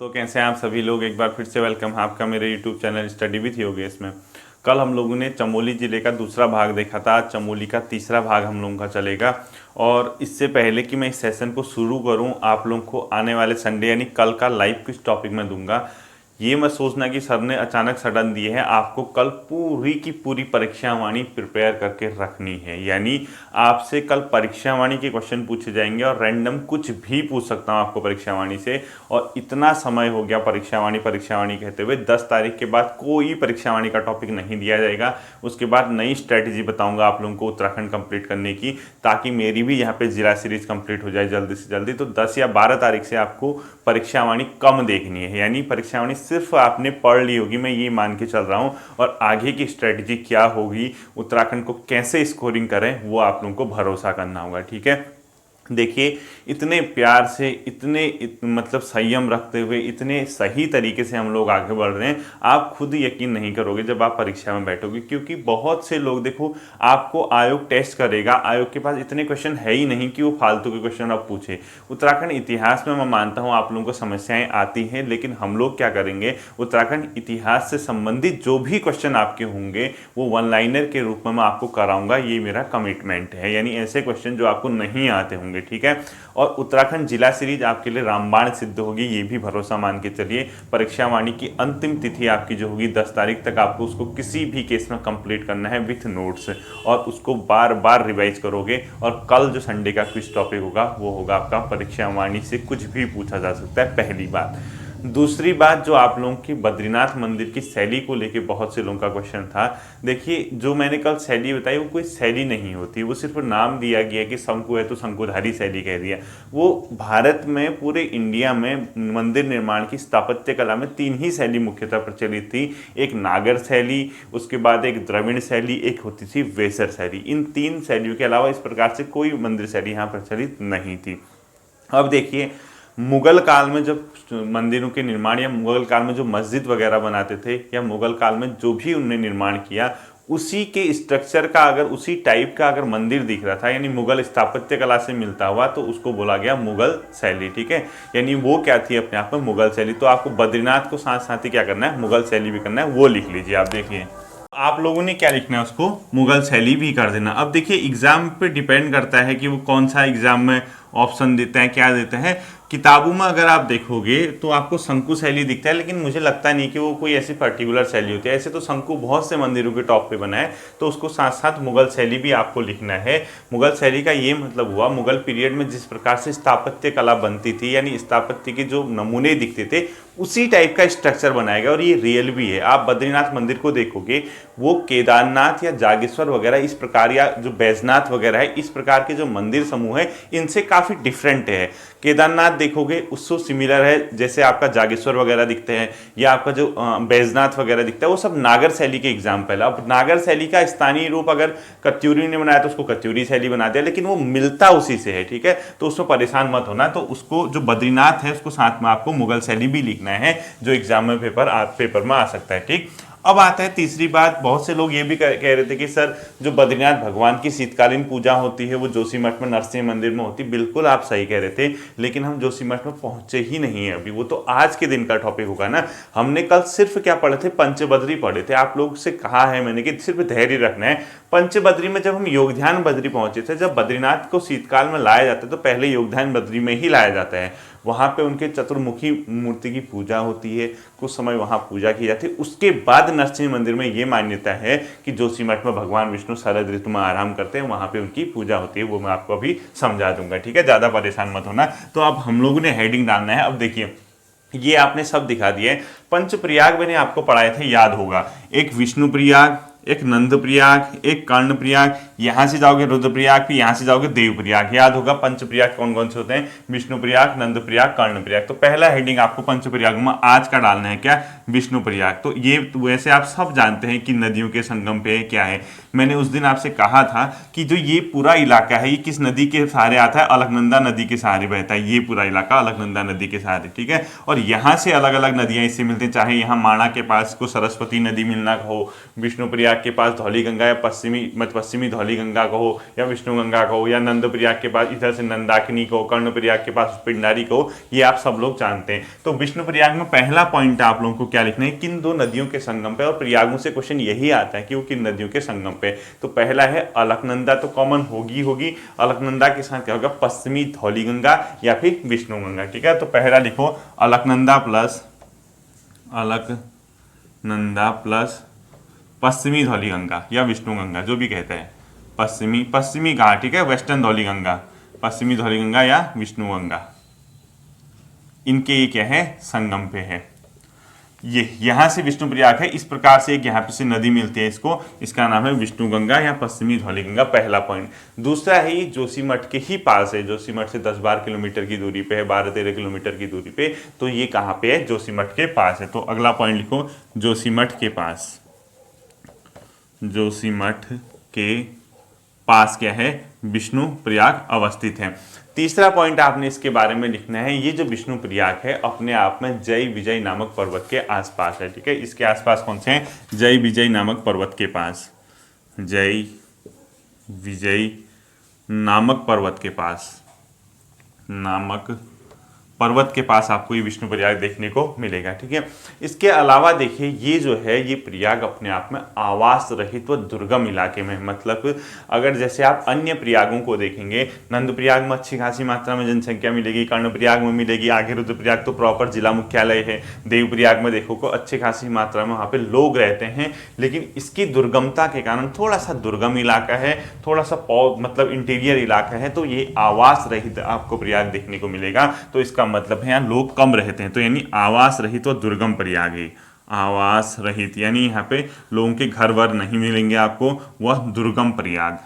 तो कैसे हैं आप सभी लोग। एक बार फिर से वेलकम है आपका मेरे YouTube channel study with Yogesh में। कल हम लोगों ने चमोली ज़िले का दूसरा भाग देखा था, आज चमोली का तीसरा भाग हम लोगों का चलेगा। और इससे पहले कि मैं इस सेशन को शुरू करूं, आप लोगों को आने वाले संडे यानी कल का लाइव किस टॉपिक में दूंगा। ये मत सोचना कि सर ने अचानक सडन दिए हैं, आपको कल पूरी की पूरी परीक्षा वाणी प्रिपेयर करके रखनी है। यानी आपसे कल परीक्षा वाणी के क्वेश्चन पूछे जाएंगे और रैंडम कुछ भी पूछ सकता हूँ आपको परीक्षा वाणी से। और इतना समय हो गया परीक्षा वाणी कहते हुए, 10 तारीख के बाद कोई परीक्षा वाणी का टॉपिक नहीं दिया जाएगा। उसके बाद नई स्ट्रैटेजी बताऊंगा आप लोगों को उत्तराखंड कंप्लीट करने की, ताकि मेरी भी यहाँ पे जिला सीरीज कंप्लीट हो जाए जल्दी से जल्दी। तो 10 या 12 तारीख से आपको परीक्षा वाणी कम देखनी है, यानी परीक्षा वाणी सिर्फ आपने पढ़ ली होगी, मैं ये मान के चल रहा हूँ। और आगे की स्ट्रेटजी क्या होगी, उत्तराखंड को कैसे स्कोरिंग करें, वो आप लोगों को भरोसा करना होगा। ठीक है, देखिए इतने प्यार से मतलब संयम रखते हुए इतने सही तरीके से हम लोग आगे बढ़ रहे हैं, आप खुद यकीन नहीं करोगे जब आप परीक्षा में बैठोगे। क्योंकि बहुत से लोग, देखो आपको आयोग टेस्ट करेगा, आयोग के पास इतने क्वेश्चन है ही नहीं कि वो फालतू के क्वेश्चन आप पूछे। उत्तराखंड इतिहास में मैं मानता हूँ आप लोगों को समस्याएं आती हैं, लेकिन हम लोग क्या करेंगे, उत्तराखंड इतिहास से संबंधित जो भी क्वेश्चन आपके होंगे वो वन लाइनर के रूप में मैं आपको कराऊंगा, ये मेरा कमिटमेंट है। यानी ऐसे क्वेश्चन जो आपको नहीं आते होंगे। ठीक है, और उत्तराखंड जिला सीरीज आपके लिए रामबाण सिद्ध होगी, ये भी भरोसा मान के चलिए। परीक्षा वाणी की अंतिम तिथि आपकी जो होगी 10 तारीख तक, आपको उसको किसी भी केस में कंप्लीट करना है विथ नोट्स, और उसको बार बार रिवाइज करोगे। और कल जो संडे का क्विज टॉपिक होगा वो होगा आपका परीक्षा वाणी से कुछ भी पूछा जा सकता है, पहली बात। दूसरी बात, जो आप लोगों की बद्रीनाथ मंदिर की शैली को लेके बहुत से लोगों का क्वेश्चन था। देखिए जो मैंने कल शैली बताई वो कोई शैली नहीं होती, वो सिर्फ नाम दिया गया कि शंकु है तो शंकुधारी शैली कह दिया। वो भारत में, पूरे इंडिया में मंदिर निर्माण की स्थापत्य कला में 3 ही शैली मुख्यतः प्रचलित थी। एक नागर शैली, उसके बाद एक द्रविड़ शैली, एक होती थी वेसर शैली। इन 3 शैलियों के अलावा इस प्रकार से कोई मंदिर शैली यहाँ प्रचलित नहीं थी। अब देखिए मुगल काल में जब मंदिरों के निर्माण, या मुगल काल में जो मस्जिद वगैरह बनाते थे, या मुगल काल में जो भी उन्होंने निर्माण किया, उसी के स्ट्रक्चर का अगर, उसी टाइप का अगर मंदिर दिख रहा था, यानी मुगल स्थापत्य कला से मिलता हुआ, तो उसको बोला गया मुगल शैली। ठीक है, यानी वो क्या थी अपने आप में, मुगल शैली। तो आपको बद्रीनाथ को साथ साथ ही क्या करना है, मुगल शैली भी करना है, वो लिख लीजिए। आप देखिए आप लोगों ने क्या लिखना है, उसको मुगल शैली भी कर देना। अब देखिए एग्जाम पे डिपेंड करता है कि वो कौन सा एग्जाम में ऑप्शन देते हैं, क्या देते हैं। किताबों में अगर आप देखोगे तो आपको शंकु शैली दिखता है, लेकिन मुझे लगता नहीं कि वो कोई ऐसी पर्टिकुलर शैली होती है। ऐसे तो शंकु बहुत से मंदिरों के टॉप पे बना है, तो उसको साथ साथ मुगल शैली भी आपको लिखना है। मुगल शैली का ये मतलब हुआ, मुगल पीरियड में जिस प्रकार से स्थापत्य कला बनती थी, यानी स्थापत्य के जो नमूने दिखते थे, उसी टाइप का स्ट्रक्चर बनाया गया। और ये रियल भी है। आप बद्रीनाथ मंदिर को देखोगे, वो केदारनाथ या जागेश्वर वगैरह इस प्रकार, या जो बैजनाथ वगैरह है, इस प्रकार के जो मंदिर समूह है, इनसे काफ़ी डिफरेंट है। केदारनाथ देखोगे उससे सिमिलर है, जैसे आपका जागेश्वर वगैरह दिखते हैं, या आपका जो बैजनाथ वगैरह दिखता है, वो सब नागर शैली के एग्जाम्पल है। अब नागर शैली का स्थानीय रूप अगर कत्यूरी ने बनाया तो उसको कत्यूरी शैली बना दिया, लेकिन वो मिलता उसी से है। ठीक है, तो उसमें परेशान मत होना। तो उसको जो बद्रीनाथ है उसको साथ में आपको मुगल शैली भी लिखना है, जो एग्जाम में पेपर में आ सकता है। ठीक, अब आता है तीसरी बात। बहुत से लोग ये भी कह रहे थे कि सर जो बद्रीनाथ भगवान की शीतकालीन पूजा होती है वो जोशीमठ में नरसिंह मंदिर में होती। बिल्कुल आप सही कह रहे थे, लेकिन हम जोशीमठ में पहुंचे ही नहीं है अभी। वो तो आज के दिन का टॉपिक होगा ना। हमने कल सिर्फ क्या पढ़े थे, पंचबद्री पढ़े थे। आप लोग से कहा है मैंने कि सिर्फ धैर्य रखना है। पंचबद्री में जब हम योगध्यान बद्री पहुंचे थे, जब बद्रीनाथ को शीतकाल में लाया जाता है तो पहले योगध्यान बद्री में ही लाया जाता है। वहाँ पे उनके चतुर्मुखी मूर्ति की पूजा होती है, कुछ समय वहाँ पूजा की जाती है। उसके बाद नरसिंह मंदिर में ये मान्यता है कि जोशीमठ में भगवान विष्णु शरद ऋतु में आराम करते हैं, वहाँ पे उनकी पूजा होती है। वो मैं आपको अभी समझा दूंगा। ठीक है, ज़्यादा परेशान मत होना। तो अब हम लोगों ने हेडिंग डालना है। अब देखिए ये आपने सब दिखा दिए। पंचप्रयाग मैंने आपको पढ़ाए थे, याद होगा। एक विष्णु प्रयाग, एक नंद प्रयाग, एक कर्ण प्रयाग, यहाँ से जाओगे रुद्रप्रयाग, फिर यहाँ से जाओगे देवप्रयाग। याद होगा पंचप्रयाग कौन कौन से होते हैं, विष्णु प्रयाग, नंद प्रयाग, कर्ण प्रयाग। तो पहला हेडिंग आपको पंचप्रयाग में आज का डालना है, क्या, विष्णु प्रयाग। तो ये वैसे आप सब जानते हैं कि नदियों के संगम पे क्या है। मैंने उस दिन आपसे कहा था कि जो ये पूरा इलाका है ये किस नदी के सहारे आता है, अलकनंदा नदी के सहारे बहता है। ये पूरा इलाका अलकनंदा नदी के सहारे। ठीक है, और यहाँ से अलग अलग नदियाँ इससे मिलती हैं। चाहे यहाँ माणा के पास को सरस्वती नदी मिलना हो, विष्णुप्रयाग के पास धौली गंगा या पश्चिमी धौली धौली गंगा कहो या विष्णु गंगा कहो, या नंद प्रयाग के पास इधर से नंदाकिनी कहो, कर्ण प्रयाग के पास पिंडारी कहो, ये आप सब लोग जानते हैं। तो विष्णु प्रयाग में पहला पॉइंट आप लोगों को क्या लिखना है, किन दो नदियों के संगम पे, और प्रयागों से क्वेश्चन यही आता है कि वो किन नदियों के संगम पे। तो पहला है अलकनंदा, तो कॉमन होगी अलकनंदा के साथ क्या होगा, पश्चिमी धौली गंगा या फिर विष्णु गंगा। ठीक है, तो पहला लिखो अलकनंदा प्लस पश्चिमी धौली गंगा या विष्णु गंगा, जो भी कहते हैं, पश्चिमी कहा, ठीक है, वेस्टर्न धौली गंगा, पश्चिमी धौली गंगा या विष्णु गंगा, इनके ये क्या है, संगम पे है। ये यहां से विष्णु प्रयाग है, इस प्रकार से एक यहाँ पे से नदी मिलती है इसको, इसका नाम है विष्णु गंगा या पश्चिमी धौली गंगा, पहला पॉइंट। दूसरा है ये जोशीमठ के ही पास है, जोशीमठ से 10-12 किलोमीटर की दूरी पे है, 12-13 किलोमीटर की दूरी पे। तो ये कहाँ पे है, जोशीमठ के पास है। तो अगला पॉइंट लिखो, जोशीमठ के पास, जोशीमठ के पास क्या है, विष्णु प्रयाग अवस्थित है। तीसरा पॉइंट आपने इसके बारे में लिखना है, ये जो विष्णु प्रयाग है अपने आप में जय विजय नामक पर्वत के आसपास है। ठीक है, इसके आसपास कौन से हैं, जय विजय नामक पर्वत के पास, जय विजय नामक पर्वत के पास, नामक पर्वत के पास आपको ये विष्णु प्रयाग देखने को मिलेगा। ठीक है, इसके अलावा देखिए ये जो है ये प्रयाग अपने आप में आवास रहित व दुर्गम इलाके में, मतलब अगर जैसे आप अन्य प्रयागों को देखेंगे, नंद प्रयाग में अच्छी खासी मात्रा में जनसंख्या मिलेगी, कर्ण प्रयाग में मिलेगी, आगे रुद्रप्रयाग तो प्रॉपर जिला मुख्यालय है, देव प्रयाग में देखो को अच्छी खासी मात्रा में वहाँ पे लोग रहते हैं, लेकिन इसकी दुर्गमता के कारण थोड़ा सा दुर्गम इलाका है, थोड़ा सा मतलब इंटीरियर इलाका है, तो ये आवास रहित आपको प्रयाग देखने को मिलेगा। तो इसका मतलब है यहाँ लोग कम रहते हैं, तो यानी आवास रहित और दुर्गम प्रयाग है, आवास रहित यानी यहाँ पे लोगों के घर वर नहीं मिलेंगे आपको, वह दुर्गम प्रयाग,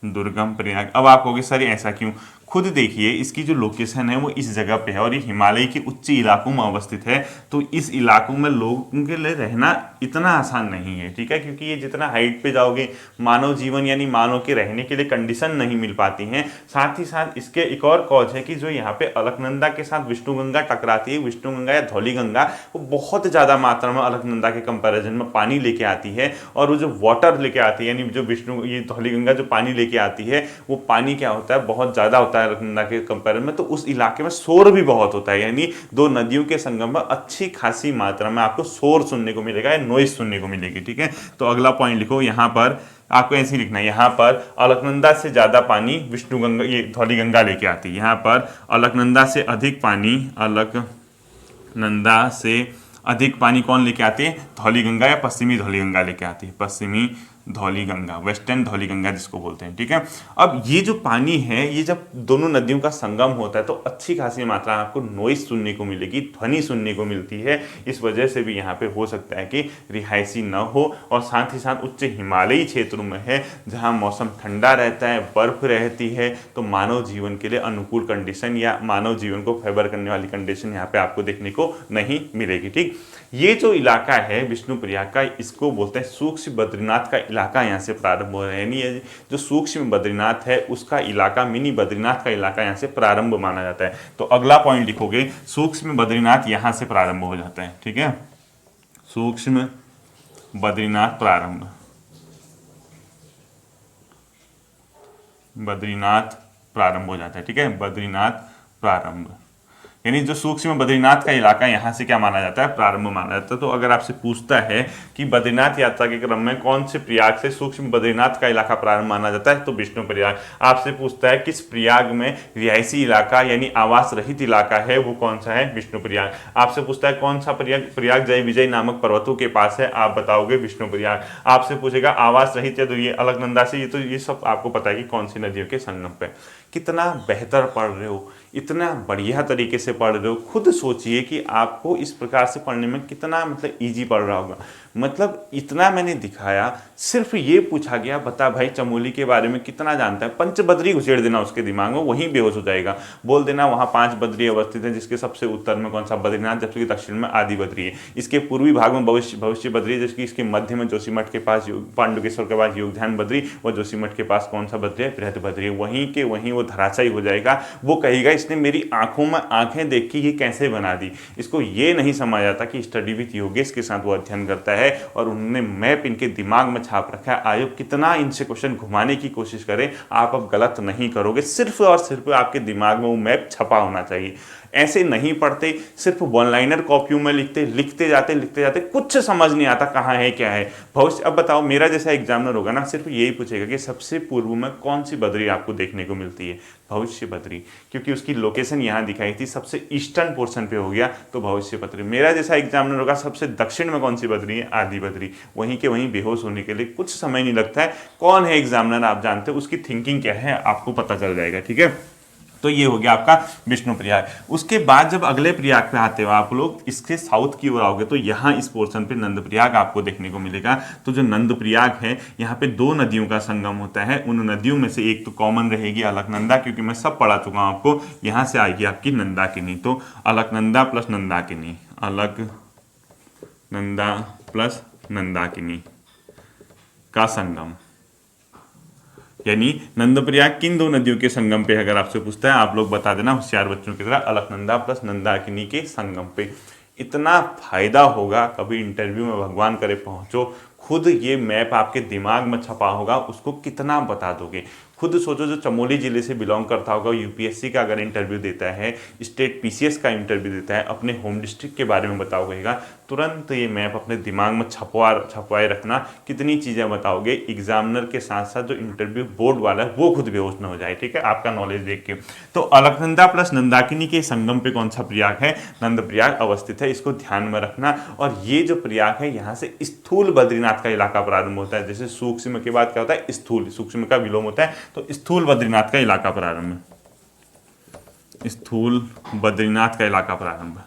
दुर्गम प्रयाग। अब आप कहोगे सर ऐसा क्यों, खुद देखिए इसकी जो लोकेशन है वो इस जगह पे है और ये हिमालय के उच्च इलाकों में अवस्थित है, तो इस इलाकों में लोगों के लिए रहना इतना आसान नहीं है। ठीक है, क्योंकि ये जितना हाइट पे जाओगे मानव जीवन यानी मानव के रहने के लिए कंडीशन नहीं मिल पाती हैं। साथ ही साथ इसके एक और कॉज है कि जो यहाँ पे अलकनंदा के साथ विष्णु गंगा टकराती है, विष्णु गंगा या धौली गंगा, वो बहुत ज़्यादा मात्रा में अलकनंदा के कंपेरिजन में पानी लेके आती है, और वो जो वाटर लेके आती है यानी जो विष्णु ये धौली गंगा जो पानी लेके आती है वो पानी क्या होता है, बहुत ज़्यादा होता है अलकनंदा के कंपेरिजन में, तो उस इलाके में शोर भी बहुत होता है, यानी दो नदियों के संगम में अच्छी खासी मात्रा में आपको शोर सुनने को मिलेगा या नॉइस सुनने को मिलेगी। ठीक है, तो अगला पॉइंट लिखो, यहाँ पर आपको ऐसे ही लिखना है, यहाँ पर अलकनंदा से ज्यादा पानी विष्णु गंगा ये धौली गंगा लेके आती है, यहाँ पर अलकनंदा से अधिक पानी, अलकनंदा से अधिक पानी कौन लेके आती है, धौली गंगा या पश्चिमी धौली गंगा लेके आती है, पश्चिमी धौली गंगा, वेस्टर्न धौली गंगा जिसको बोलते हैं। ठीक है, अब ये जो पानी है ये जब दोनों नदियों का संगम होता है तो अच्छी खासी मात्रा में आपको नॉइस सुनने को मिलेगी, ध्वनि सुनने को मिलती है। इस वजह से भी यहाँ पे हो सकता है कि रिहायशी न हो, और साथ ही साथ उच्च हिमालयी क्षेत्रों में है जहाँ मौसम ठंडा रहता है, बर्फ रहती है, तो मानव जीवन के लिए अनुकूल कंडीशन या मानव जीवन को फेवर करने वाली कंडीशन यहाँ पे आपको देखने को नहीं मिलेगी। ठीक, ये जो इलाका है विष्णु प्रयाग का, इसको बोलते हैं सूक्ष्म बद्रीनाथ का इलाका, यहाँ से प्रारंभ हो रहा है, यानी ये जो सूक्ष्म बद्रीनाथ है उसका इलाका, मिनी बद्रीनाथ का इलाका यहाँ से प्रारंभ माना जाता है। तो अगला पॉइंट लिखोगे, सूक्ष्म बद्रीनाथ यहाँ से प्रारंभ हो जाता है। ठीक है, सूक्ष्म बद्रीनाथ प्रारंभ, बद्रीनाथ प्रारंभ हो जाता है। ठीक है, बद्रीनाथ प्रारंभ यानी जो सूक्ष्म बद्रीनाथ का इलाका यहाँ से क्या माना जाता है, प्रारंभ माना जाता है। तो अगर आपसे पूछता है कि बद्रीनाथ यात्रा के क्रम में कौन से प्रयाग से सूक्ष्म बद्रीनाथ का इलाका प्रारंभ माना जाता है, तो विष्णु प्रयाग। आपसे पूछता है किस प्रयाग में रिहायशी इलाका यानी आवास रहित इलाका है, वो कौन सा है, विष्णु प्रयाग। आपसे पूछता है कौन सा प्रयाग जय विजय नामक पर्वतों के पास है, आप बताओगे विष्णु प्रयाग। आपसे पूछेगा आवास रहित है तो ये अलकनंदा से, ये तो ये सब आपको पता है कि कौन सी नदियों के संगम पे। कितना बेहतर पढ़ रहे हो, इतना बढ़िया तरीके से पढ़ रहे हो, खुद सोचिए कि आपको इस प्रकार से पढ़ने में कितना मतलब इजी पड़ रहा होगा। मतलब इतना मैंने दिखाया, सिर्फ ये पूछा गया बता भाई चमोली के बारे में कितना जानता है, पंचबद्री घुसेड़ देना उसके दिमाग में, वहीं बेहोश हो जाएगा। बोल देना वहाँ 5 बद्री अवस्थित है, जिसके सबसे उत्तर में कौन सा, बद्रीनाथ, जबकि दक्षिण में आदि बद्री है। इसके पूर्वी भाग में भविष्य बद्री, जबकि इसके मध्य में जोशीमठ के पास पांडुकेश्वर के पास योगध्यान बद्री, और जोशीमठ के पास कौन सा बद्री है, बृहद बद्री। वहीं के वहीं वो वो धराशायी हो जाएगा। वो कहेगा इसने मेरी आंखों में आंखें देख के ये कैसे बना दी। इसको ये नहीं समझ आता कि स्टडी विथ योगेश के साथ वो अध्ययन करता है और उन्होंने मैप इनके दिमाग में छाप रखा है। आयोग कितना इनसे क्वेश्चन घुमाने की कोशिश करे, आप अब गलत नहीं करोगे, सिर्फ और सिर्फ आपके दिमाग में वो मैप छपा होना चाहिए। ऐसे नहीं पढ़ते, सिर्फ वन लाइनर कॉपियों में लिखते जाते कुछ समझ नहीं आता कहाँ है क्या है भविष्य। अब बताओ, मेरा जैसा एग्जामिनर होगा ना, सिर्फ यही पूछेगा कि सबसे पूर्व में कौन सी बद्री आपको देखने को मिलती है, भविष्य बद्री, क्योंकि उसकी लोकेशन यहाँ दिखाई थी, सबसे ईस्टर्न पोर्शन पे हो गया तो भविष्य बद्री। मेरा जैसा एग्जामिनर होगा, सबसे दक्षिण में कौन सी बद्री है, आदि बद्री। वहीं के वहीं बेहोश होने के लिए कुछ समय नहीं लगता है। कौन है एग्जामिनर आप जानते हो, उसकी थिंकिंग क्या है आपको पता चल जाएगा। ठीक है, तो ये हो गया आपका विष्णु प्रयाग। उसके बाद जब अगले प्रयाग पे आते हो आप लोग, इसके साउथ की ओर आओगे तो यहाँ इस पोर्शन पे नंद प्रयाग आपको देखने को मिलेगा। तो जो नंद प्रयाग है, यहाँ पे दो नदियों का संगम होता है। उन नदियों में से एक तो कॉमन रहेगी अलकनंदा, क्योंकि मैं सब पढ़ा चुका हूँ आपको। यहाँ से आएगी आपकी नंदाकिनी, तो अलकनंदा प्लस नंदाकिनी, अलकनंदा प्लस नंदाकिनी का संगम, यानी नंदप्रयाग किन दो नदियों के संगम पे अगर आपसे पूछता है, आप लोग बता देना होशियार बच्चों की तरह, अलकनंदा प्लस नंदाकिनी के संगम पे। इतना फायदा होगा, कभी इंटरव्यू में भगवान करे पहुंचो, खुद ये मैप आपके दिमाग में छपा होगा, उसको कितना बता दोगे। खुद सोचो, जो चमोली जिले से बिलोंग करता होगा, यूपीएससी का अगर इंटरव्यू देता है, स्टेट पीसीएस का इंटरव्यू देता है, अपने होम डिस्ट्रिक्ट के बारे में बताओगेगा, तुरंत ये मैप अपने दिमाग में छपवाए रखना। कितनी चीज़ें बताओगे, एग्जामिनर के साथ साथ जो इंटरव्यू बोर्ड वाला है वो खुद बेहोश न हो जाए। ठीक है, आपका नॉलेज देख के। तो अलकनंदा प्लस नंदाकिनी के संगम पे कौन सा प्रयाग है, नंद प्रयाग अवस्थित है, इसको ध्यान में रखना। और ये जो प्रयाग है, यहाँ से स्थूल बद्रीनाथ का इलाका प्रारंभ होता है। जैसे सूक्ष्म के बाद क्या होता है, स्थूल, सूक्ष्म का विलोम होता है, तो स्थूल बद्रीनाथ का इलाका प्रारंभ, स्थूल बद्रीनाथ का इलाका प्रारंभ,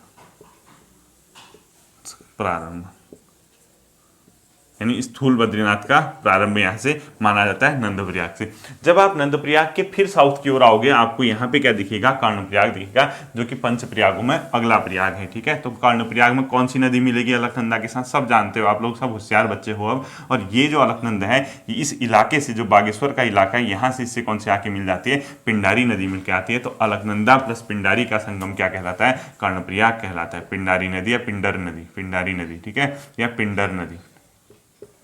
यानी स्थूल बद्रीनाथ का प्रारंभ यहाँ से माना जाता है नंदप्रयाग से। जब आप नंदप्रयाग के फिर साउथ की ओर आओगे, आपको यहाँ पे क्या दिखेगा, कर्णप्रयाग दिखेगा, जो कि पंच प्रयागों में अगला प्रयाग है। ठीक है, तो कर्णप्रयाग में कौन सी नदी मिलेगी अलकनंदा के साथ, सब जानते हो आप लोग, सब होशियार बच्चे हो अब। और ये जो अलकनंदा है, ये इस इलाके से, जो बागेश्वर का इलाका है, यहाँ से इससे कौन से आके मिल जाती है, पिंडारी नदी मिल के आती है। तो अलकनंदा प्लस पिंडारी का संगम क्या कहलाता है, कर्णप्रयाग कहलाता है। पिंडारी नदी या पिंडर नदी, पिंडारी नदी, ठीक है, या पिंडर नदी,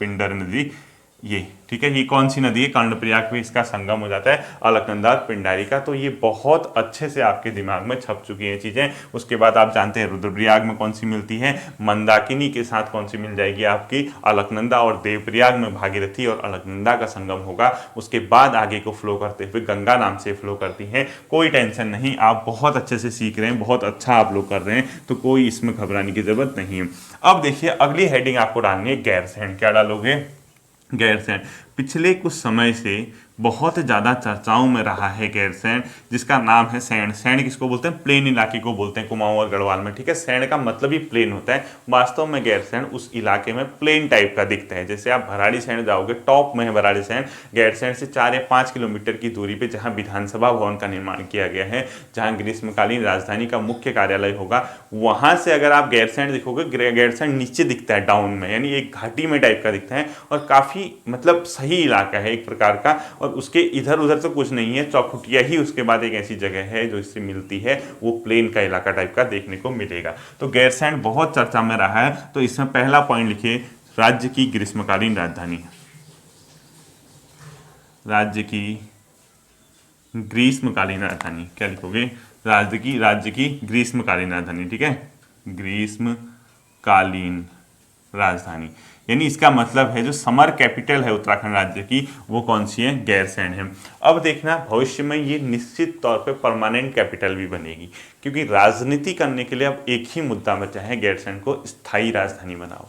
पिंडर नदी, ये ठीक है। ये कौन सी नदी है, कर्णप्रयाग में इसका संगम हो जाता है, अलकनंदा पिंडारी का। तो ये बहुत अच्छे से आपके दिमाग में छप चुकी हैं चीज़ें। उसके बाद आप जानते हैं रुद्रप्रयाग में कौन सी मिलती है, मंदाकिनी के साथ कौन सी मिल जाएगी आपकी, अलकनंदा। और देवप्रयाग में भागीरथी और अलकनंदा का संगम होगा। उसके बाद आगे को फ्लो करते हुए गंगा नाम से फ्लो करती है। कोई टेंशन नहीं, आप बहुत अच्छे से सीख रहे हैं, बहुत अच्छा आप लोग कर रहे हैं, तो कोई इसमें घबराने की जरूरत नहीं है। अब देखिए, अगली हेडिंग आपको डालनी है गैरसैंण। क्या डालोगे, गैरसैंण। पिछले कुछ समय से बहुत ज़्यादा चर्चाओं में रहा है गैरसैंण, जिसका नाम है सैंण। सैंण किसको बोलते हैं, प्लेन इलाके को बोलते हैं, कुमाऊं और गढ़वाल में। ठीक है, सैंण का मतलब ही प्लेन होता है। वास्तव में गैरसैंण उस इलाके में प्लेन टाइप का दिखता है। जैसे आप भराड़ीसैंण जाओगे, टॉप में है भराड़ीसैंण, गैरसैंण से 4 या 5 किलोमीटर की दूरी पे, जहाँ विधानसभा भवन का निर्माण किया गया है, जहाँ ग्रीष्मकालीन राजधानी का मुख्य कार्यालय होगा, वहाँ से अगर आप गैरसैंण दिखोगे, गैरसैंण नीचे दिखता है, डाउन में, यानी एक घाटी में टाइप का दिखता है। और काफ़ी मतलब सही इलाका है एक प्रकार का। और उसके इधर उधर तो कुछ नहीं है, चौखुटिया ही उसके बाद एक ऐसी जगह है जो इससे मिलती है, वो प्लेन का इलाका टाइप का देखने को मिलेगा। तो गैरसैंण बहुत चर्चा में रहा है। तो इसमें पहला पॉइंट लिखिए, राज्य की ग्रीष्मकालीन राजधानी, राज्य की ग्रीष्मकालीन राजधानी। क्या लिखोगे, राज्य की ग्रीष्मकालीन राजधानी। ठीक है, ग्रीष्मकालीन राजधानी, यानी इसका मतलब है जो समर कैपिटल है उत्तराखंड राज्य की, वो कौन सी है, गैरसैंण है। अब देखना, भविष्य में ये निश्चित तौर पे परमानेंट कैपिटल भी बनेगी, क्योंकि राजनीति करने के लिए अब एक ही मुद्दा बचा है, गैरसैंण को स्थायी राजधानी बनाओ।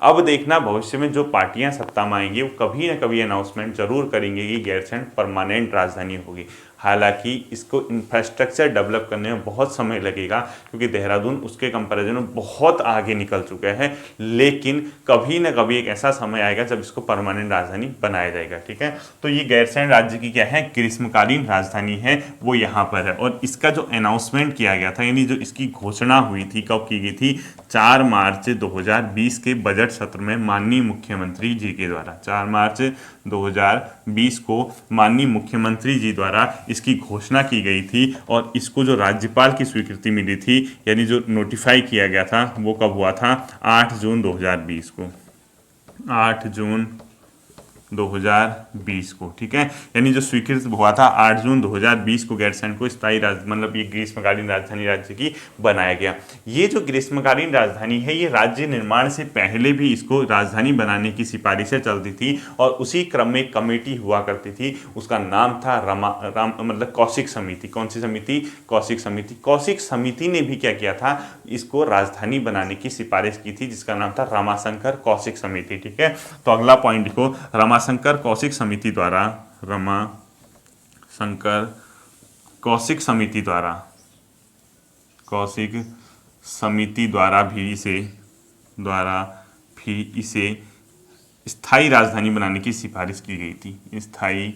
अब देखना, भविष्य में जो पार्टियां सत्ता में आएंगी, वो कभी ना कभी अनाउंसमेंट जरूर करेंगे कि गैरसैंण परमानेंट राजधानी होगी। हालांकि इसको इंफ्रास्ट्रक्चर डेवलप करने में बहुत समय लगेगा, क्योंकि देहरादून उसके कंपैरिजन में बहुत आगे निकल चुका है। लेकिन कभी ना कभी एक ऐसा समय आएगा जब इसको परमानेंट राजधानी बनाया जाएगा। ठीक है, तो ये गैरसैंण राज्य की क्या है, ग्रीष्मकालीन राजधानी है, वो यहाँ पर है। और इसका जो अनाउंसमेंट किया गया था, यानी जो इसकी घोषणा हुई थी, कब की गई थी, 4 मार्च 2020 के बजट सत्र में माननीय मुख्यमंत्री जी के द्वारा, 4 मार्च 2020 को माननीय मुख्यमंत्री जी द्वारा इसकी घोषणा की गई थी और इसको जो राज्यपाल की स्वीकृति मिली थी यानी जो नोटिफाई किया गया था वो कब हुआ था? 8 जून 2020 को, 8 जून 2020 को, ठीक है। यानी जो स्वीकृत हुआ था 8 जून 2020 को गैरसैंण को स्थायी मतलब ये ग्रीष्मकालीन राजधानी राज्य की बनाया गया। ये जो ग्रीष्मकालीन राजधानी है ये राज्य निर्माण से पहले भी इसको राजधानी बनाने की सिफारिशें चलती थी और उसी क्रम में कमेटी हुआ करती थी, उसका नाम था मतलब कौशिक समिति। कौन सी समिति? कौशिक समिति। कौशिक समिति ने भी क्या किया था? इसको राजधानी बनाने की सिफारिश की थी जिसका नाम था रमाशंकर कौशिक समिति, ठीक है। तो अगला पॉइंट लिखो, रमाशंकर कौशिक समिति द्वारा, रमाशंकर कौशिक समिति द्वारा, कौशिक समिति द्वारा भी इसे स्थायी राजधानी बनाने की सिफारिश की गई थी, स्थायी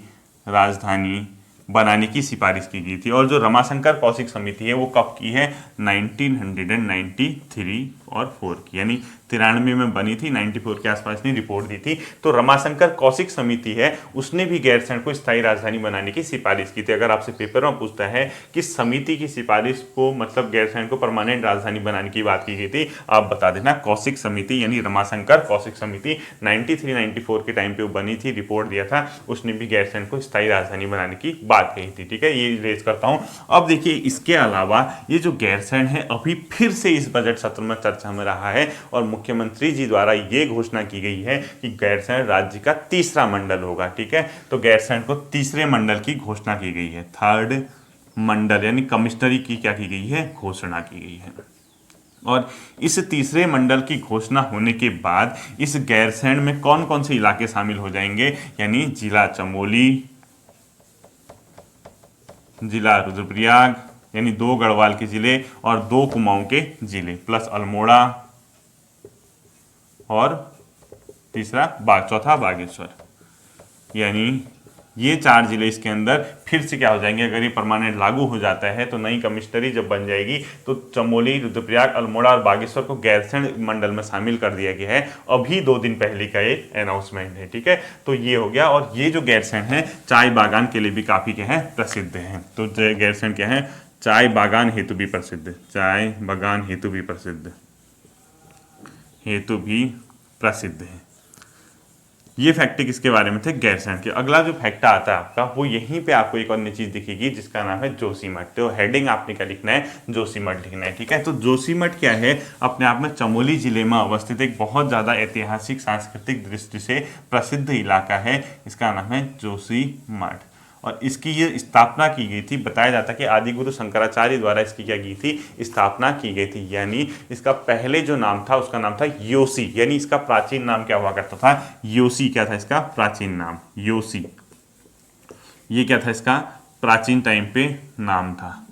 राजधानी बनाने की सिफारिश की गई थी। और जो रमाशंकर कौशिक समिति है वो कब की है? 1993 और 4 की, यानी 93 में बनी थी, 94 के आसपास ने रिपोर्ट दी थी। तो रमाशंकर कौशिक समिति है उसने भी गैरसैंण को स्थायी राजधानी बनाने की सिफारिश की थी। अगर आपसे पेपर में पूछता है कि समिति की सिफारिश को मतलब गैरसैंण को परमानेंट राजधानी बनाने की बात की गई थी, आप बता देना कौशिक समिति यानी रमाशंकर कौशिक समिति 93-94 के टाइम पे वो बनी थी, रिपोर्ट दिया था, उसने भी गैरसैंण को स्थायी राजधानी बनाने की बात कही थी, ठीक है। ये रेज करता हूं। अब देखिए इसके अलावा ये जो गैरसैंण है अभी फिर से इस बजट सत्र में चर्चा में रहा है और मुख्यमंत्री जी द्वारा ये घोषणा की गई है कि गैरसैंण राज्य का तीसरा मंडल होगा, ठीक है। तो गैरसैंण को तीसरे मंडल की घोषणा की गई है, थर्ड मंडल यानी कमिश्नरी की क्या की गई है? घोषणा की गई है। और इस तीसरे मंडल की घोषणा होने के बाद इस गैरसैंण में कौन कौन से इलाके शामिल हो जाएंगे? यानी जिला चमोली, जिला रुद्रप्रयाग यानी 2 गढ़वाल के जिले और 2 कुमाऊं के जिले प्लस अल्मोड़ा और तीसरा चौथा बागेश्वर, यानी ये 4 जिले इसके अंदर फिर से क्या हो जाएंगे? अगर ये परमानेंट लागू हो जाता है तो नई कमिश्नरी जब बन जाएगी तो चमोली, रुद्रप्रयाग, अल्मोड़ा और बागेश्वर को गैरसैंण मंडल में शामिल कर दिया गया है। अभी 2 दिन पहले का ये अनाउंसमेंट है, ठीक है। तो ये हो गया। और ये जो गैरसैंण है चाय बागान के लिए भी काफ़ी क्या है? प्रसिद्ध है। तो गैरसैंण क्या है? चाय बागान हेतु भी प्रसिद्ध, चाय बागान हेतु भी प्रसिद्ध है। ये फैक्ट किसके बारे में थे? गैरसैंण के। अगला जो फैक्ट आता है आपका वो यहीं पे आपको एक अन्य चीज दिखेगी जिसका नाम है जोशीमठ। तो हेडिंग आपने क्या लिखना है? जोशीमठ लिखना है, ठीक है। तो जोशीमठ क्या है? अपने आप में चमोली जिले में अवस्थित एक बहुत ज्यादा ऐतिहासिक सांस्कृतिक दृष्टि से प्रसिद्ध इलाका है, इसका नाम है जोशीमठ। और इसकी ये स्थापना की गई थी, बताया जाता है कि आदिगुरु शंकराचार्य द्वारा इसकी क्या की थी? स्थापना की गई थी। यानी इसका पहले जो नाम था उसका नाम था योशी, यानी इसका प्राचीन नाम क्या हुआ करता था? योशी। क्या था इसका प्राचीन नाम? योशी। ये क्या था इसका प्राचीन टाइम पे नाम था।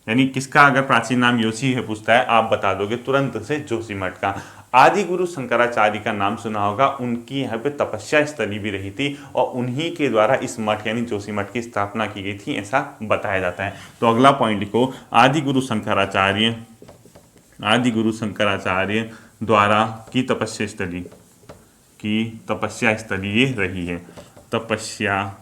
यानी किसका अगर प्राचीन नाम योशी है पूछता है, आप बता दोगे तुरंत से जोशीमठ का। आदि गुरु शंकराचार्य का नाम सुना होगा, उनकी यहाँ पे तपस्या स्थली भी रही थी और उन्हीं के द्वारा इस मठ यानी जोशीमठ की स्थापना की गई थी, ऐसा बताया जाता है। तो अगला पॉइंट लिखो, आदि गुरु शंकराचार्य द्वारा की तपस्या स्थली ये रही है, तपस्या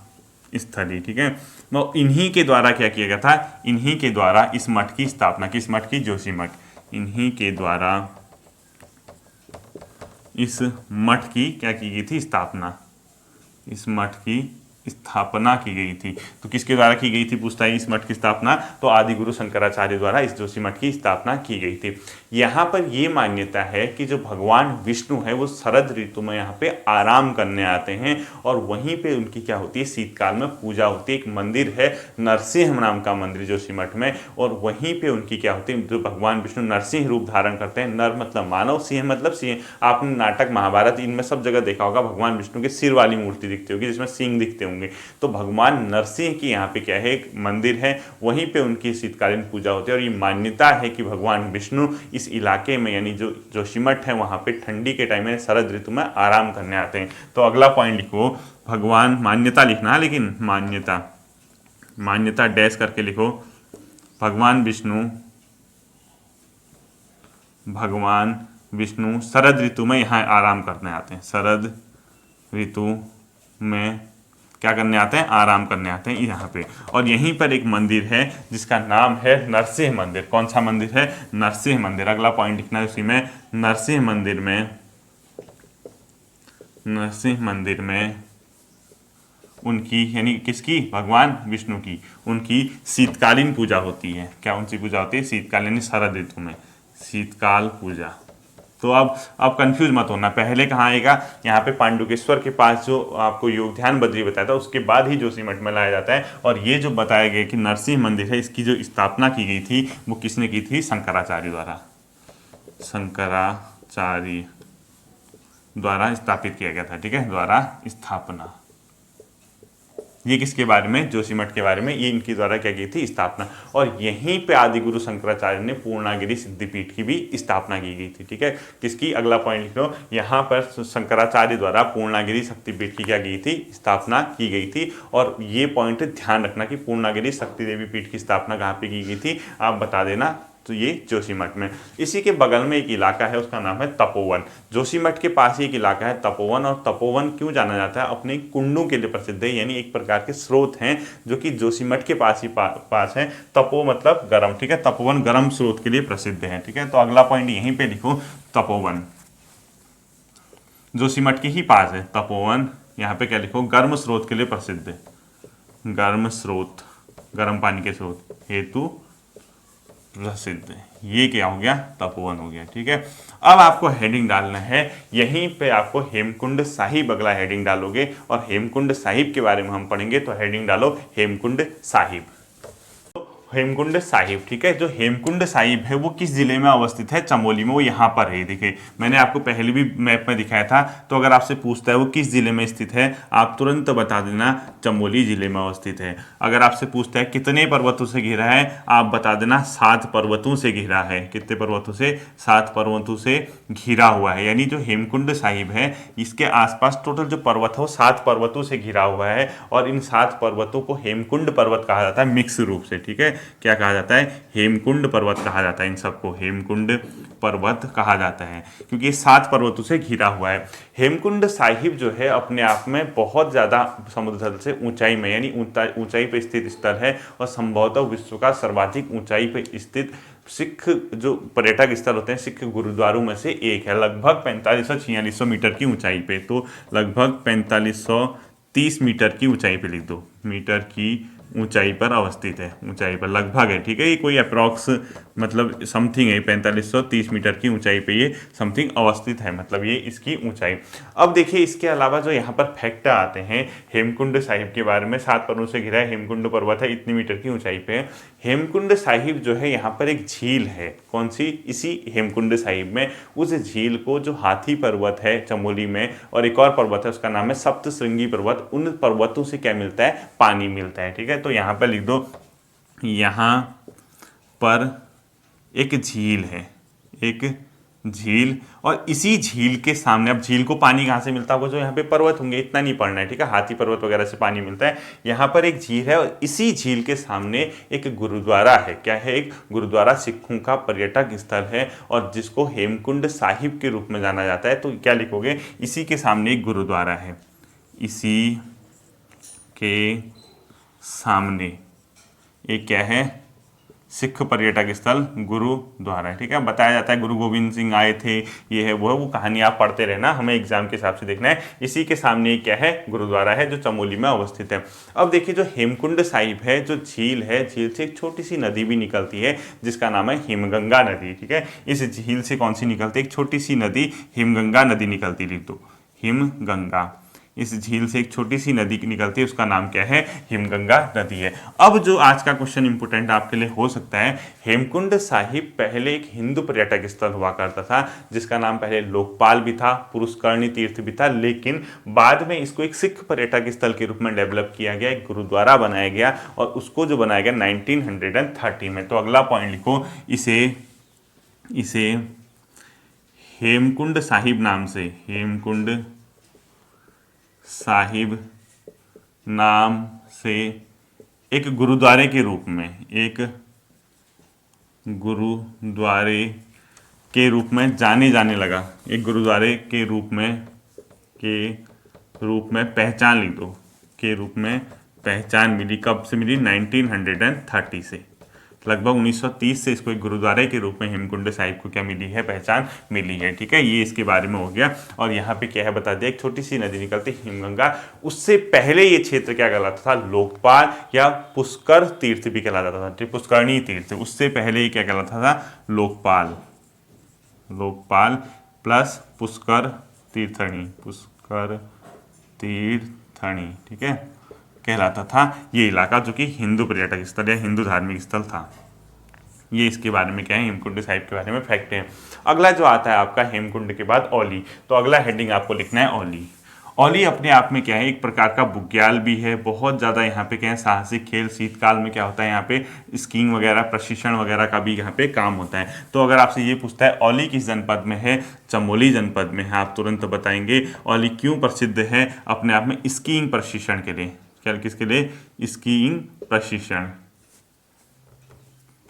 स्थली, ठीक है। तो इन्हीं के द्वारा क्या किया गया था? इन्हीं के द्वारा इस मठ की स्थापना, किस मठ की? जोशीमठ। इन्हीं के द्वारा इस मठ की क्या की गई थी? स्थापना। इस मठ की स्थापना की गई थी। तो किसके द्वारा की गई थी पूछता है इस मठ की स्थापना? तो आदि गुरु शंकराचार्य द्वारा इस जोशीमठ की स्थापना की गई थी। यहाँ पर ये मान्यता है कि जो भगवान विष्णु है वो शरद ऋतु में यहाँ पे आराम करने आते हैं और वहीं पे उनकी क्या होती है? शीतकाल में पूजा होती है। एक मंदिर है नरसिंह नाम का मंदिर जोशीमठ में, और वहीं पे उनकी क्या होती है? जो भगवान विष्णु नरसिंह रूप धारण करते हैं, नर मतलब मानव, सिंह मतलब सिंह। आपने नाटक महाभारत इनमें सब जगह देखा होगा, भगवान विष्णु के सिर वाली मूर्ति दिखती होगी जिसमें सिंह दिखते होंगे। तो भगवान नरसिंह की यहाँ पे क्या है? एक मंदिर है, वहीं पे उनकी शीतकालीन पूजा होती है। और ये मान्यता है कि भगवान विष्णु इस इलाके में यानी जो जोशीमठ है वहाँ पे ठंडी के टाइम में शरद ऋतु में आराम करने आते हैं। तो अगला पॉइंट लिखो, भगवान, मान्यता लिखना है लेकिन मान्यता डैश करके लिखो, भगवान विष्णु शरद ऋतु में यहाँ आराम करने आते हैं। शरद ऋतु में क्या करने आते हैं, आराम करने आते हैं यहाँ पे। और यहीं पर एक मंदिर है जिसका नाम है नरसिंह मंदिर। कौन सा मंदिर है, नरसिंह मंदिर। अगला पॉइंट लिखना है उसी में, नरसिंह मंदिर में उनकी, यानी किसकी, भगवान विष्णु की, उनकी शीतकालीन पूजा होती है। क्या उनकी पूजा होती है, शीतकाल यानी शरद ऋतु में शीतकाल पूजा। तो अब कंफ्यूज मत होना, पहले कहाँ आएगा, यहाँ पे पांडुकेश्वर के पास जो आपको योगध्यान बद्री बताया था उसके बाद ही जोशीमठ में लाया जाता है। और ये जो बताया गया कि नरसिंह मंदिर है, इसकी जो स्थापना की गई थी वो किसने की थी, शंकराचार्य द्वारा, शंकराचार्य द्वारा स्थापित किया गया था। ठीक है, द्वारा स्थापना। ये किसके बारे में, जोशीमठ के बारे में, ये इनकी द्वारा क्या की थी, स्थापना। और यहीं पे आदि गुरु शंकराचार्य ने पूर्णागिरि सिद्धिपीठ की भी स्थापना की गई थी। ठीक है, किसकी, अगला पॉइंट लिख लो, यहाँ पर शंकराचार्य द्वारा पूर्णागिरि शक्तिपीठ की क्या की थी, स्थापना की गई थी। और ये पॉइंट ध्यान रखना कि पूर्णागिरि शक्ति देवी पीठ की स्थापना कहाँ पे की गई थी, आप बता देना। तो ये जोशीमठ में। इसी के बगल में एक इलाका है, उसका नाम है तपोवन। जोशीमठ के पास ही एक इलाका है तपोवन। और तपोवन क्यों जाना जाता है, अपने कुंडों के लिए प्रसिद्ध है, यानी एक प्रकार के स्रोत हैं जो कि जोशीमठ के पास ही पास है। तपो मतलब गर्म। ठीक है, तपोवन गर्म स्रोत के लिए प्रसिद्ध है। ठीक है, तो अगला पॉइंट यहीं पे लिखो, तपोवन जोशीमठ के ही पास है तपोवन। यहाँ पे क्या लिखो, गर्म स्रोत के लिए प्रसिद्ध है, गर्म स्रोत, गर्म पानी के स्रोत हेतु प्रसिद्ध। ये क्या हो गया, तपोवन हो गया। ठीक है, अब आपको हेडिंग डालना है, यहीं पे आपको हेमकुंड साहिब अगला हेडिंग डालोगे। और हेमकुंड साहिब के बारे में हम पढ़ेंगे, तो हेडिंग डालो हेमकुंड साहिब। हेमकुंड साहिब, ठीक है, जो हेमकुंड साहिब है वो किस जिले में अवस्थित है, चमोली में। वो यहाँ पर है, देखिए मैंने आपको पहले भी मैप में दिखाया था। तो अगर आपसे पूछता है वो किस जिले में स्थित है, आप तुरंत बता देना चमोली जिले में अवस्थित है। अगर आपसे पूछता है कितने पर्वतों से घिरा है, आप बता देना 7 पर्वतों से घिरा है। कितने पर्वतों से, 7 पर्वतों से घिरा हुआ है। यानी जो हेमकुंड साहिब है इसके आसपास टोटल जो पर्वत है वो 7 पर्वतों से घिरा हुआ है। और इन 7 पर्वतों को हेमकुंड पर्वत कहा जाता है मिक्स रूप से। ठीक है, क्या कहा जाता है, हेमकुंड पर्वत कहा जाता है। इन सबको हेमकुंड पर्वत कहा जाता है क्योंकि ये 7 पर्वतों से घिरा हुआ है। हेमकुंड साहिब जो है अपने आप में बहुत ज़्यादा समुद्र तल से ऊंचाई में, यानी ऊंचाई पर स्थित स्थल है। और संभवतः विश्व का सर्वाधिक ऊंचाई पर स्थित सिख जो पर्यटक स्थल होते हैं, सिख गुरुद्वारों में से एक है। लगभग 4500-4600 मीटर की ऊंचाई पे, तो लगभग 4530 मीटर की ऊंचाई पे लिख दो, मीटर की ऊंचाई पर अवस्थित है। ऊंचाई पर लगभग है, ठीक है, ये कोई अप्रॉक्स मतलब समथिंग है। 4530 मीटर की ऊंचाई पे ये समथिंग अवस्थित है, मतलब ये इसकी ऊंचाई। अब देखिए इसके अलावा जो यहाँ पर फैक्ट आते हैं हेमकुंड साहिब के बारे में, 7 पर्वतों से घिरा है, हेमकुंड पर्वत है, इतनी मीटर की ऊंचाई पे है। हेमकुंड साहिब जो है यहाँ पर एक झील है, कौन सी, इसी हेमकुंड साहिब में। उस झील को जो हाथी पर्वत है चमोली में, और एक और पर्वत है उसका नाम है सप्तश्रृंगी पर्वत, उन पर्वतों से क्या मिलता है, पानी मिलता है। ठीक है, तो यहाँ पर लिख दो, यहाँ पर एक झील है, एक झील। और इसी झील के सामने, अब झील को पानी कहाँ से मिलता होगा, जो यहाँ पे पर्वत होंगे, इतना नहीं पढ़ना है। ठीक है, हाथी पर्वत वगैरह से पानी मिलता है। यहाँ पर एक झील है और इसी झील के सामने एक गुरुद्वारा है। क्या है, एक गुरुद्वारा सिखों का पर्यटक स्थल है और जिसको हेमकुंड साहिब के रूप में जाना जाता है। तो क्या लिखोगे, इसी के सामने एक गुरुद्वारा है, इसी के सामने एक क्या है, सिख पर्यटक स्थल गुरुद्वारा है। ठीक है, बताया जाता है गुरु गोविंद सिंह आए थे, ये है वो कहानी आप पढ़ते रहना, हमें एग्जाम के हिसाब से देखना है। इसी के सामने एक क्या है, गुरुद्वारा है जो चमोली में अवस्थित है। अब देखिए जो हेमकुंड साहिब है, जो झील है, झील से एक छोटी सी नदी भी निकलती है जिसका नाम है हिमगंगा नदी। ठीक है, इस झील से कौन सी निकलती है, एक छोटी सी नदी हिमगंगा नदी निकलती, लिख दो हिमगंगा। इस झील से एक छोटी सी नदी निकलती है, उसका नाम क्या है, हिमगंगा नदी है। अब जो आज का क्वेश्चन इंपोर्टेंट आपके लिए हो सकता है, हेमकुंड साहिब पहले एक हिंदू पर्यटक स्थल हुआ करता था जिसका नाम पहले लोकपाल भी था, पुरुषकर्णी तीर्थ भी था, लेकिन बाद में इसको एक सिख पर्यटक स्थल के रूप में डेवलप किया गया, एक गुरुद्वारा बनाया गया और उसको जो बनाया गया 1930 में। तो अगला पॉइंट लिखो, इसे हेमकुंड साहिब नाम से, हेमकुंड साहिब नाम से एक गुरुद्वारे के रूप में, एक गुरुद्वारे के रूप में जाने लगा, एक गुरुद्वारे के रूप में पहचान लिख दो, के रूप में पहचान मिली। कब से मिली? 1930 से। लगभग 1930 से इसको एक गुरुद्वारे के रूप में हेमकुंड साहिब को क्या मिली है? पहचान मिली है। ठीक है, ये इसके बारे में हो गया। और यहाँ पे क्या है बता दिया, एक छोटी सी नदी निकलती हिमगंगा। उससे पहले ये क्षेत्र क्या कहलाता था? लोकपाल या पुष्कर तीर्थ भी कहलाता था, पुष्करणी तीर्थ। उससे पहले ये क्या कहलाता था? लोकपाल, लोकपाल प्लस पुष्कर तीर्थनी, पुष्कर तीर्थनी, ठीक है, कहलाता था ये इलाका, जो कि हिंदू पर्यटक स्थल या हिंदू धार्मिक स्थल था। ये इसके बारे में क्या है? हेमकुंड साहिब के बारे में फैक्ट है। अगला जो आता है आपका हेमकुंड के बाद औली। तो अगला हेडिंग आपको लिखना है औली। औली अपने आप में क्या है? एक प्रकार का बुग्याल भी है। बहुत ज़्यादा यहाँ पे क्या है? साहसिक खेल, शीतकाल में क्या होता है यहाँ पे? स्कीइंग वगैरह, प्रशिक्षण वगैरह का भी यहाँ पे काम होता है। तो अगर आपसे ये पूछता है औली किस जनपद में है? चमोली जनपद में है। आप तुरंत बताएंगे औली क्यों प्रसिद्ध है? अपने आप में स्कीइंग प्रशिक्षण के लिए। क्या? किसके लिए? स्कीइंग प्रशिक्षण,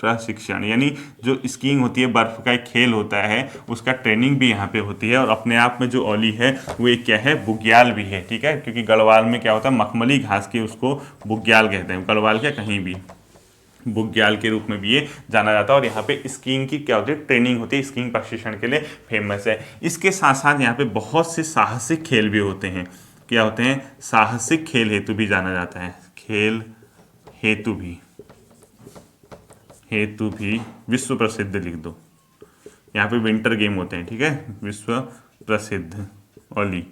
प्रशिक्षण यानी जो स्कीइंग होती है, बर्फ का एक खेल होता है, उसका ट्रेनिंग भी यहाँ पे होती है। और अपने आप में जो औली है वो एक क्या है? बुग्याल भी है। ठीक है, क्योंकि गढ़वाल में क्या होता है? मखमली घास के उसको बुग्याल कहते हैं। गढ़वाल क्या, कहीं भी बुग्याल के रूप में भी ये जाना जाता है। और यहाँ पे स्कीइंग की क्या होती है? ट्रेनिंग होती है। स्कीइंग प्रशिक्षण के लिए फेमस है। इसके साथ साथ यहाँ पे बहुत से साहसिक खेल भी होते हैं। क्या होते हैं? साहसिक खेल हेतु भी जाना जाता है। खेल हेतु भी, हेतु भी विश्व प्रसिद्ध लिख दो। यहाँ पे विंटर गेम होते हैं। ठीक है, विश्व प्रसिद्ध औली।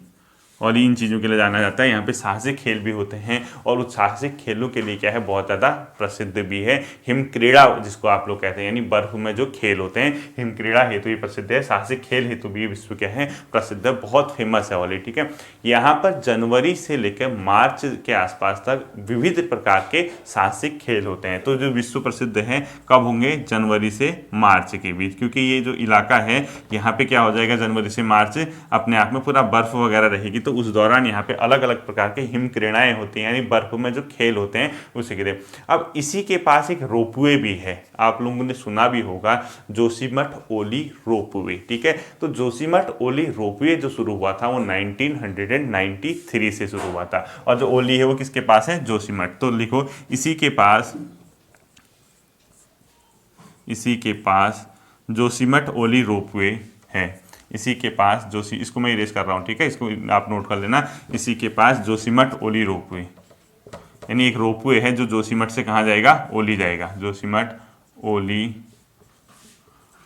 और इन चीज़ों के लिए जाना जाता है। यहाँ पे साहसिक खेल भी होते हैं और उस साहसिक खेलों के लिए क्या है? बहुत ज़्यादा प्रसिद्ध भी है। हिम क्रीड़ा जिसको आप लोग कहते हैं, यानी बर्फ में जो खेल होते हैं, हिम क्रीड़ा हेतु भी प्रसिद्ध है। साहसिक खेल हेतु भी विश्व क्या है? प्रसिद्ध है। बहुत फेमस है औली। ठीक है, यहाँ पर जनवरी से लेकर मार्च के आसपास तक विविध प्रकार के साहसिक खेल होते हैं। तो जो विश्व प्रसिद्ध है कब होंगे? जनवरी से मार्च के बीच, क्योंकि ये जो इलाका है यहाँ पे क्या हो जाएगा? जनवरी से मार्च अपने आप में पूरा बर्फ वगैरह रहेगी। तो उस दौरान यहाँ पे अलग अलग प्रकार के हिम क्रीड़ाएं होती हैं, यानी बर्फ में जो खेल होते हैं उसी के लिए। अब इसी के पास एक रोपवे भी है, आप लोगों ने सुना भी होगा, जोशीमठ ओली रोपवे। ठीक है, तो जोशीमठ ओली रोपवे जो शुरू हुआ था वो 1993 से शुरू हुआ था। और जो ओली है वो किसके पास है? जोशीमठ। तो लिखो इसी के पास, इसी के पास जोशीमठ ओली रोपवे है। इसी के पास जोशी, इसको मैं इरेज कर रहा हूँ। ठीक है, इसको आप नोट कर लेना। इसी के पास जोशीमठ ओली रोपवे, यानी एक रोपवे है जो जोशीमठ से कहाँ जाएगा? ओली जाएगा। जोशीमठ ओली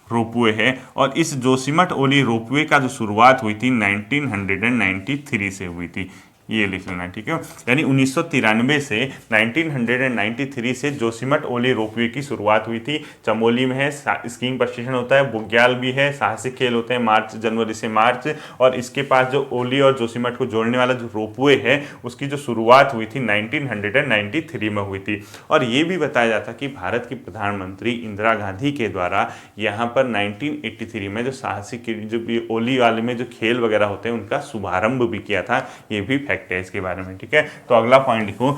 रोपवे है। और इस जोशीमठ ओली रोपवे का जो शुरुआत हुई थी 1993 से हुई थी। ये लिख लेना। ठीक है, यानी 1993 से 1993 से जोशीमठ ओली रोपवे की शुरुआत हुई थी। चमोली में है, स्कीइंग प्रशिक्षण होता है, बुग्याल भी है, साहसिक खेल होते हैं मार्च, जनवरी से मार्च। और इसके पास जो ओली और जोशीमठ को जोड़ने वाला जो रोपवे है उसकी जो शुरुआत हुई थी 1993 में हुई थी। और ये भी बताया जाता कि भारत की प्रधानमंत्री इंदिरा गांधी के द्वारा यहाँ पर 1983 में जो साहसिक जो ओली वाले में जो खेल वगैरह होते हैं उनका शुभारंभ भी किया था। ये भी फैक्ट है इसके बारे में। ठीक है, तो अगला पॉइंट लिखो,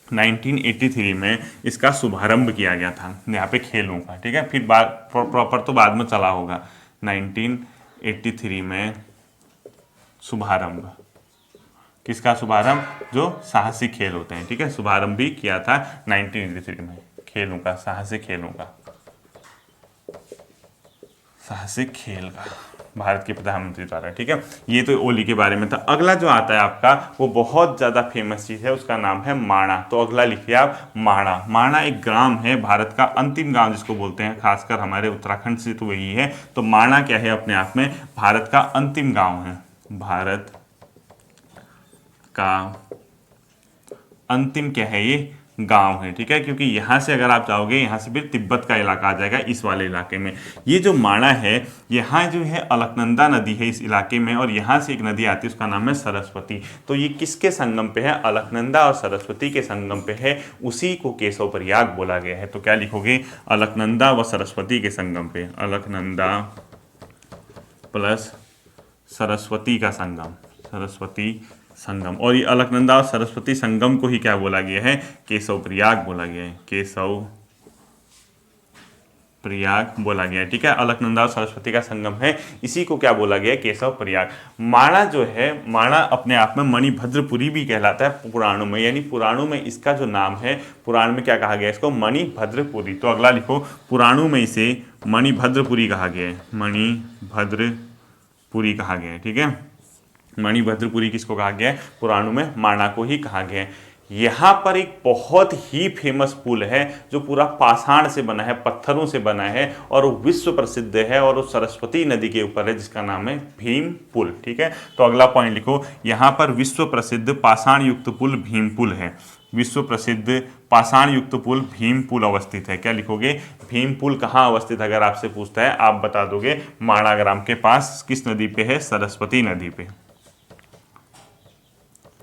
1983 में इसका शुभारंभ किया गया था यहाँ पे खेलों का। ठीक है, फिर बात प्रॉपर तो बाद में चला होगा। 1983 में शुभारंभ, किसका शुभारंभ? जो साहसिक खेल होते हैं। ठीक है, शुभारंभ भी किया था 1983 में खेलों का, साहसिक खेलों का, साहसिक खेल का, भारत के प्रधानमंत्री द्वारा। ठीक है, ये तो ओली के बारे में था। अगला जो आता है आपका वो बहुत ज़्यादा फेमस चीज़ है, उसका नाम है माणा। तो अगला लिखिए आप माणा। माणा एक ग्राम है, भारत का अंतिम गांव जिसको बोलते हैं, खासकर हमारे उत्तराखंड से तो वही है। तो माणा क्या है? अपने आप में भारत का अंतिम गाँव है, भारत का अंतिम क्या है? ये गांव है। ठीक है, क्योंकि यहाँ से अगर आप जाओगे, यहाँ से फिर तिब्बत का इलाका आ जाएगा इस वाले इलाके में। ये जो माणा है, यहाँ जो है अलकनंदा नदी है इस इलाके में, और यहाँ से एक नदी आती है उसका नाम है सरस्वती। तो ये किसके संगम पे है? अलकनंदा और सरस्वती के संगम पे है, उसी को केशव प्रयाग बोला गया है। तो क्या लिखोगे? अलकनंदा व सरस्वती के संगम पे, अलकनंदा प्लस सरस्वती का संगम, सरस्वती संगम। और ये अलकनंदा और सरस्वती संगम को ही क्या बोला गया है? केशव प्रयाग बोला गया है, केशव प्रयाग बोला गया है। ठीक है, अलकनंदा और सरस्वती का संगम है, इसी को क्या बोला गया है, केशव प्रयाग। माणा जो है, माणा अपने आप में मणिभद्रपुरी भी कहलाता है पुराणों में, यानी पुराणों में इसका जो नाम है, पुराण में क्या कहा गया है इसको, मणिभद्रपुरी। तो अगला लिखो, पुराणों में इसे मणिभद्रपुरी कहा गया है, मणिभद्रपुरी कहा गया है। ठीक है, मणिभद्रपुरी किसको कहा गया है, पुराणों में माणा को ही कहा गया है। यहाँ पर एक बहुत ही फेमस पुल है जो पूरा पाषाण से बना है, पत्थरों से बना है और विश्व प्रसिद्ध है और वो सरस्वती नदी के ऊपर है, जिसका नाम है भीम पुल। ठीक है, तो अगला पॉइंट लिखो, यहाँ पर विश्व प्रसिद्ध पाषाण युक्त पुल भीम पुल है, विश्व प्रसिद्ध पाषाण युक्त पुल भीम पुल अवस्थित है। क्या लिखोगे, भीम पुल कहाँ अवस्थित है, अगर आपसे पूछता है आप बता दोगे माणा ग्राम के पास। किस नदी पे है, सरस्वती नदी पे,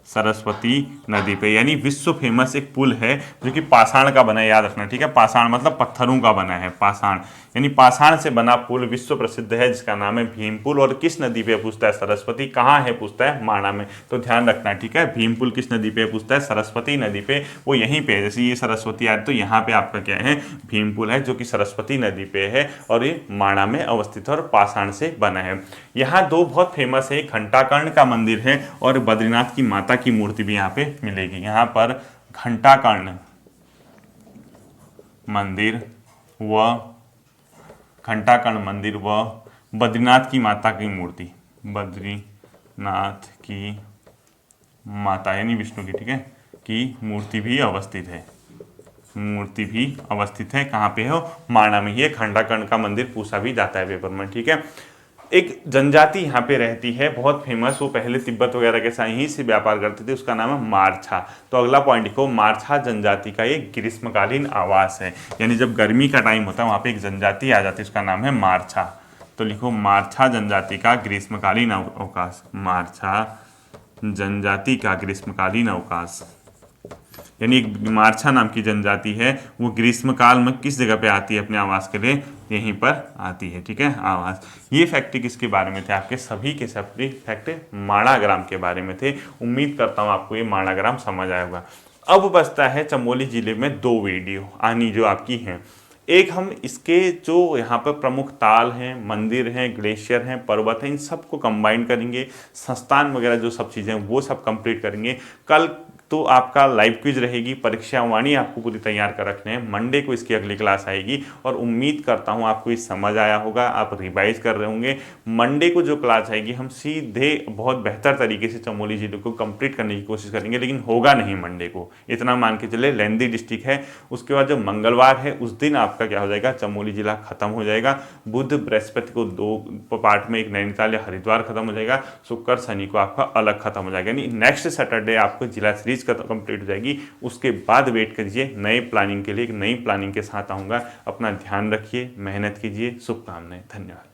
सरस्वती नदी पे। यानी विश्व फेमस एक पुल है जो कि पाषाण का बना है, याद रखना। ठीक है, पाषाण मतलब पत्थरों का बना है, पाषाण यानी पाषाण से बना पुल विश्व प्रसिद्ध है, जिसका नाम है भीम पुल। और किस नदी पे पूछता है, सरस्वती। कहाँ है पूछता है, माणा में, तो ध्यान रखना। ठीक है, भीम पुल किस नदी पे पूछता है, सरस्वती नदी पे, वो यहीं पे है। जैसे ये सरस्वती आ रही तो यहाँ पे आपका क्या है, भीम पुल है, जो कि सरस्वती नदी पे है और ये माणा में अवस्थित है और पाषाण से बना है। यहाँ दो बहुत फेमस है, घंटाकर्ण का मंदिर है और बद्रीनाथ की माता की मूर्ति भी यहाँ पे मिलेगी। यहाँ पर घंटाकर्ण मंदिर व बद्रीनाथ की माता की मूर्ति, बद्रीनाथ की माता यानी विष्णु की, ठीक है, की मूर्ति भी अवस्थित है, मूर्ति भी अवस्थित है। कहाँ पे हो, माणा में ही। घंटाकर्ण का मंदिर पूछा भी जाता है पेपर में। ठीक है, एक जनजाति यहाँ पे रहती है बहुत फेमस, वो पहले तिब्बत वगैरह के साथ ही से व्यापार करते थे, उसका नाम है मारछा। तो अगला पॉइंट लिखो, मारछा जनजाति का एक ग्रीष्मकालीन आवास है, यानी जब गर्मी का टाइम होता है वहाँ पे एक जनजाति आ जाती है, उसका नाम है मारछा। तो लिखो, मारछा जनजाति का ग्रीष्मकालीन अवकाश, मारछा जनजाति का ग्रीष्मकालीन अवकाश। यानी एक मारछा नाम की जनजाति है, वो ग्रीष्मकाल में किस जगह पे आती है अपने आवास के लिए, यहीं पर आती है। ठीक है, आवास। ये फैक्ट किसके बारे में थे, आपके सभी के सभी फैक्ट माणा ग्राम के बारे में थे। उम्मीद करता हूँ आपको ये माणा ग्राम समझ आया होगा। अब बचता है चमोली जिले में दो वीडियो आनी जो आपकी हैं। एक हम इसके जो यहाँ पर प्रमुख ताल हैं, मंदिर हैं, ग्लेशियर हैं, पर्वत हैं, इन सबको कंबाइन करेंगे, संस्थान वगैरह जो सब चीज़ें वो सब कंप्लीट करेंगे। कल तो आपका लाइव क्विज रहेगी, परीक्षा वाणी आपको पूरी तैयार कर रखने हैं। मंडे को इसकी अगली क्लास आएगी और उम्मीद करता हूँ आपको ये समझ आया होगा, आप रिवाइज कर रहे होंगे। मंडे को जो क्लास आएगी हम सीधे बहुत बेहतर तरीके से चमोली जिले को कंप्लीट करने की कोशिश करेंगे, लेकिन होगा नहीं मंडे को, इतना मान के चले, लेंदी डिस्ट्रिक्ट है। उसके बाद जो मंगलवार है उस दिन आपका क्या हो जाएगा, चमोली जिला खत्म हो जाएगा। बुध बृहस्पति को दो पार्ट में, एक नैनीताल या हरिद्वार खत्म हो जाएगा, शुक्र शनि को आपका अलग खत्म हो जाएगा। यानी नेक्स्ट सैटरडे आपको जिला सीरीज कंप्लीट हो जाएगी। उसके बाद वेट करिए नए प्लानिंग के लिए, एक नई प्लानिंग के साथ आऊँगा। अपना ध्यान रखिए, मेहनत कीजिए, शुभकामनाएं, धन्यवाद।